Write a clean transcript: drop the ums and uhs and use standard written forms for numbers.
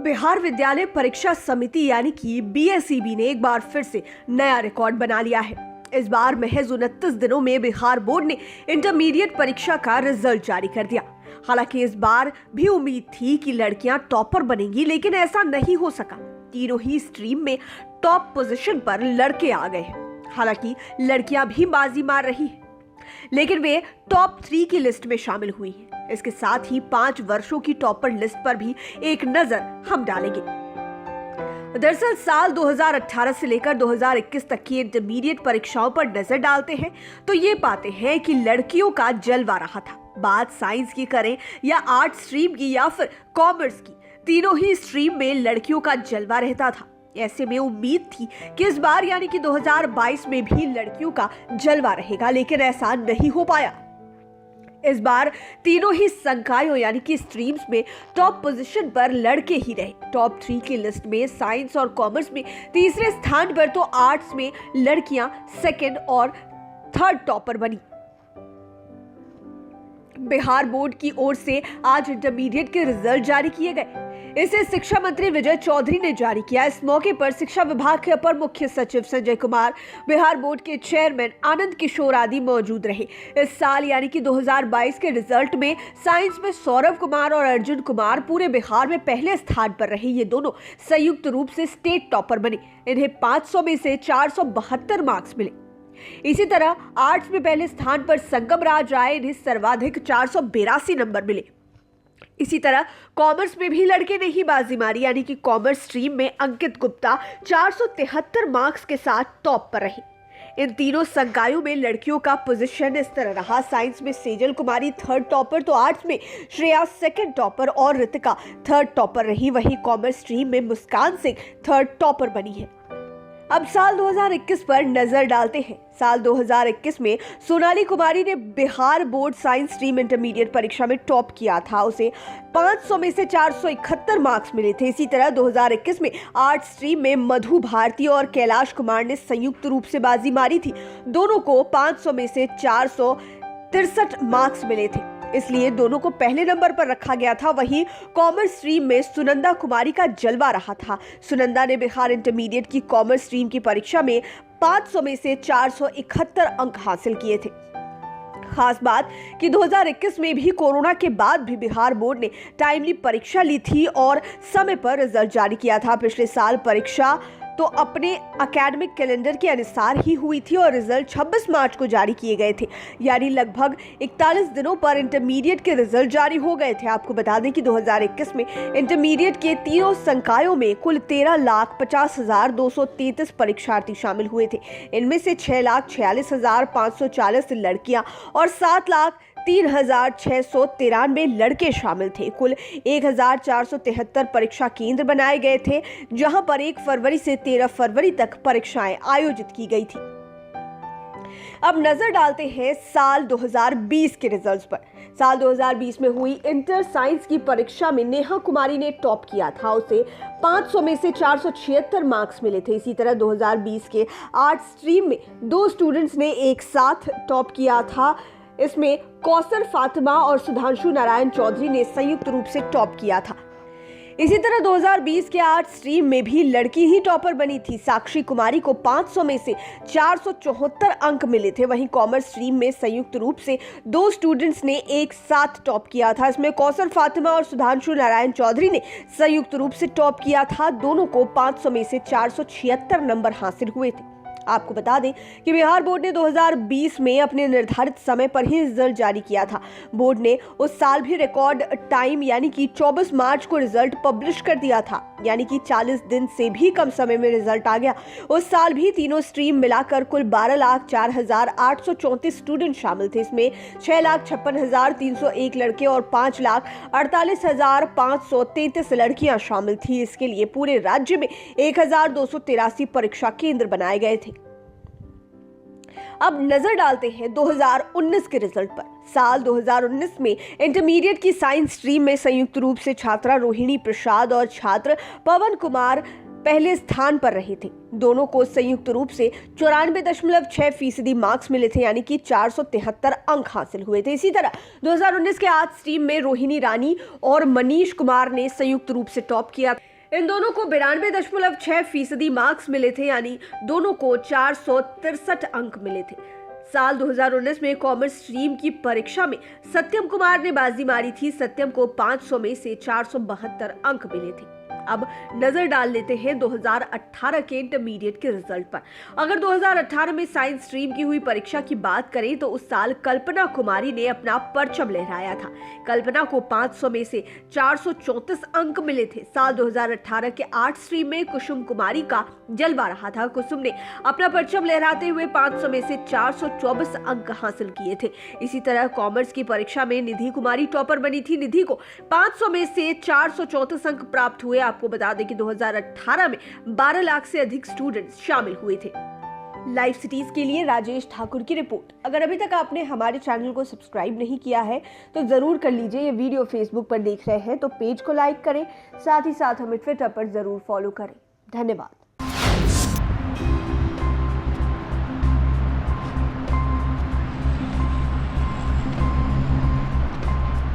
बिहार विद्यालय परीक्षा समिति यानी कि बीएसईबी ने एक बार फिर से नया रिकॉर्ड बना लिया है। इस बार महज 29 दिनों में बिहार बोर्ड ने इंटरमीडिएट परीक्षा का रिजल्ट जारी कर दिया। हालांकि इस बार भी उम्मीद थी कि लड़कियां टॉपर बनेंगी, लेकिन ऐसा नहीं हो सका। तीनों ही स्ट्रीम में टॉप पोजीशन पर लड़के आ गए हैं। हालांकि लड़कियां भी बाजी मार रही हैं, लेकिन वे टॉप 3 की लिस्ट में शामिल हुई हैं। इसके साथ ही 5 वर्षों की टॉपर लिस्ट पर भी एक नजर हम डालेंगे। दरअसल साल 2018 से लेकर 2021 तक की इंटरमीडिएट परीक्षाओं पर नजर डालते हैं तो ये पाते हैं कि लड़कियों का जलवा रहा था। बात साइंस की करें या आर्ट स्ट्रीम की या फिर कॉमर्स की, तीनों ही स्ट्रीम में लड़कियों का जलवा रहता था। ऐसे में उम्मीद थी कि इस बार यानी कि 2022 में भी लड़कियों का जलवा रहेगा, लेकिन ऐसा नहीं हो पाया। इस बार तीनों ही संकायों यानी कि स्ट्रीम्स में टॉप पोजीशन पर लड़के ही रहे। टॉप 3 की लिस्ट में साइंस और कॉमर्स में तीसरे स्थान पर तो आर्ट्स में लड़कियां सेकंड और थर्ड टॉपर बनी। बिहार बोर्ड की ओर से आज इंटरमीडिएट के रिजल्ट जारी किए गए। इसे शिक्षा मंत्री विजय चौधरी ने जारी किया। इस मौके पर शिक्षा विभाग के अपर मुख्य सचिव संजय कुमार, बिहार बोर्ड के चेयरमैन आनंद किशोर आदि मौजूद रहे। इस साल यानी कि 2022 के रिजल्ट में साइंस में सौरभ कुमार और अर्जुन कुमार पूरे बिहार में पहले स्थान पर रहे। ये दोनों संयुक्त रूप से स्टेट टॉपर बने। इन्हें 500 में से 472 मार्क्स मिले। इसी तरह आर्ट्स में पहले स्थान पर संगम राज आए, इन्हें सर्वाधिक 482 नंबर मिले। इसी तरह कॉमर्स में भी लड़के ने ही बाजी मारी, यानी कि कॉमर्स स्ट्रीम में अंकित गुप्ता 473 मार्क्स के साथ टॉप पर रहे। इन तीनों संकायों में लड़कियों का पोजीशन इस तरह रहा। साइंस में सेजल कुमारी थर्ड टॉपर, तो आर्ट्स में श्रेया सेकंड टॉपर और रितिका थर्ड टॉपर रही। वहीं कॉमर्स स्ट्रीम में मुस्कान सिंह थर्ड टॉपर बनी है। अब साल 2021 पर नजर डालते हैं। साल 2021 में सोनाली कुमारी ने Bihar board science stream intermediate परीक्षा में टॉप किया था। उसे 500 में से 471 मार्क्स मिले थे। इसी तरह 2021 में आर्ट स्ट्रीम में मधु भारती और कैलाश कुमार ने संयुक्त रूप से बाजी मारी थी। दोनों को 500 में से 463 मार्क्स मिले थे, इसलिए दोनों को पहले नंबर पर रखा गया था। वहीं कॉमर्स स्ट्रीम में सुनंदा कुमारी का जलवा रहा था। सुनंदा ने बिहार इंटरमीडिएट की कॉमर्स स्ट्रीम की परीक्षा में 500 में से 471 अंक हासिल किए थे। खास बात कि 2021 में भी कोरोना के बाद भी बिहार बोर्ड ने टाइमली परीक्षा ली थी और समय पर रिजल्ट जारी किया था। पिछले साल परीक्षा तो अपने एकेडमिक कैलेंडर के अनुसार ही हुई थी और रिजल्ट 26 मार्च को जारी किए गए थे, यानी लगभग 41 दिनों पर इंटरमीडिएट के रिजल्ट जारी हो गए थे। आपको बता दें कि 2021 में इंटरमीडिएट के तीनों संकायों में कुल 13,50,233 परीक्षार्थी शामिल हुए थे। इनमें से 6,46,540 लड़कियां और 7,03,693 लड़के शामिल थे। कुल 1,473 परीक्षा केंद्र बनाए गए थे, जहां पर 1 फरवरी से 13 फरवरी तक परीक्षाएं आयोजित की गई थी। अब नजर डालते हैं साल 2020 के रिजल्ट्स पर। साल 2020 में हुई इंटर साइंस की परीक्षा में नेहा कुमारी ने टॉप किया था। उसे 500 में से 476 मार्क्स मिले थे। इसी तरह 2020 के आर्ट स्ट्रीम में 2 स्टूडेंट्स ने एक साथ टॉप किया था। इसमें कौसर फातिमा और सुधांशु नारायण चौधरी ने संयुक्त रूप से टॉप किया था। इसी तरह 2020 के आर्ट स्ट्रीम में भी लड़की ही टॉपर बनी थी। साक्षी कुमारी को 500 में से 474 अंक मिले थे। वहीं कॉमर्स स्ट्रीम में संयुक्त रूप से 2 स्टूडेंट्स ने एक साथ टॉप किया था। इसमें कौसर फातिमा और सुधांशु नारायण चौधरी ने संयुक्त रूप से टॉप किया था। दोनों को 500 में से 476 नंबर हासिल हुए थे। आपको बता दें कि बिहार बोर्ड ने 2020 में अपने निर्धारित समय पर ही रिजल्ट जारी किया था। बोर्ड ने उस साल भी रिकॉर्ड टाइम यानी कि 24 मार्च को रिजल्ट पब्लिश कर दिया था, यानी कि 40 दिन से भी कम समय में रिजल्ट आ गया। उस साल भी तीनों स्ट्रीम मिलाकर कुल 12,04,834 स्टूडेंट शामिल थे। इसमें 6,56,301 लड़के और 5,48,533 लड़कियां शामिल थी। इसके लिए पूरे राज्य में 1,283 परीक्षा केंद्र बनाए गए थे। अब नजर डालते हैं 2019 के रिजल्ट पर। साल 2019 में इंटरमीडिएट की साइंस स्ट्रीम में संयुक्त रूप से छात्रा रोहिणी प्रसाद और छात्र पवन कुमार पहले स्थान पर रहे थे। दोनों को संयुक्त रूप से 94.6% मार्क्स मिले थे, यानी कि 473 अंक हासिल हुए थे। इसी तरह 2019 के आर्ट्स स्ट्रीम में रोहिणी रानी और मनीष कुमार ने संयुक्त रूप से टॉप किया। इन दोनों को 92.6% मार्क्स मिले थे, यानी दोनों को 463 अंक मिले थे। साल 2019 में कॉमर्स स्ट्रीम की परीक्षा में सत्यम कुमार ने बाजी मारी थी। सत्यम को 500 में से 472 अंक मिले थे। अब नजर डाल लेते हैं 2018 के इंटरमीडिएट के रिजल्ट पर। अगर 2018 में साइंस स्ट्रीम की हुई परीक्षा की बात करें तो उस साल कल्पना कुमारी ने अपना परचम लहराया था। कल्पना को 500 में से 434 अंक मिले थे। साल 2018 के आर्ट स्ट्रीम में कुसुम कुमारी का जलवा रहा था। कुसुम ने अपना परचम लहराते हुए 500 में से 424 अंक हासिल किए थे। इसी तरह कॉमर्स की परीक्षा में निधि कुमारी टॉपर बनी थी। निधि को 500 में से 434 अंक प्राप्त हुए। आपको बता दें कि 2018 में 12 लाख से अधिक स्टूडेंट्स शामिल हुए थे। लाइव सिटीज के लिए राजेश ठाकुर की रिपोर्ट। अगर अभी तक आपने हमारे चैनल को सब्सक्राइब नहीं किया है तो जरूर कर लीजिए। ये वीडियो फेसबुक पर देख रहे हैं तो पेज को लाइक करें, साथ ही साथ हमें ट्विटर पर जरूर फॉलो करें। धन्यवाद।